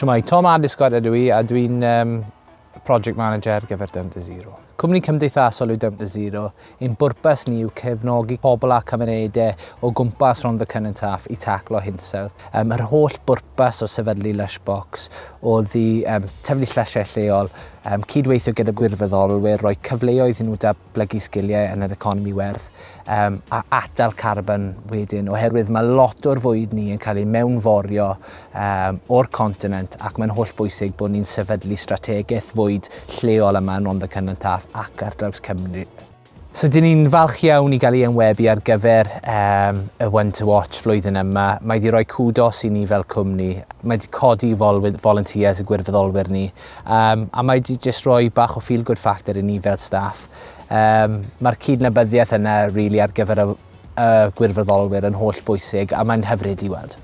Shwmai, Tom Addisgott ydw i, a dwi'n Project Manager ar gyfer Down to Zero. Cwmni cymdeithasol yw Down to Zero. Ein bwrpas ni yw cefnogi pobl a cymunedau o gwmpas Rhondda Cynon Taf i taclo hinsawdd. Yr holl bwrpas o sefydlu Lushbox oedd i tefnu llysiau lleol, cydweithio gyda gwirfoddolwyr, rhoi cyfleoedd i nhw datblygu sgiliau yn yr economi werth, a atal carbon wedyn, oherwydd mae lot o'r fwyd ni yn cael ei mewnforio o'r continent ac mae'n holl bwysig bod ni'n sefydlu strategaeth fwyd lleol yma yn Rhondda Cynon Taf ac ar draws Cymru. So, dyn ni'n falch iawn i gael ei enwebu ar gyfer y One to Watch flwyddyn yma. Mae wedi rhoi kudos i ni fel cwmni. Mae wedi codi volunteers y gwirfoddolwyr ni. A mae wedi jyst rhoi bach o feel good factor i ni fel staff. Mae'r cydnabyddiaeth yna really ar gyfer y gwirfoddolwyr yn holl bwysig a mae'n hyfryd i weld.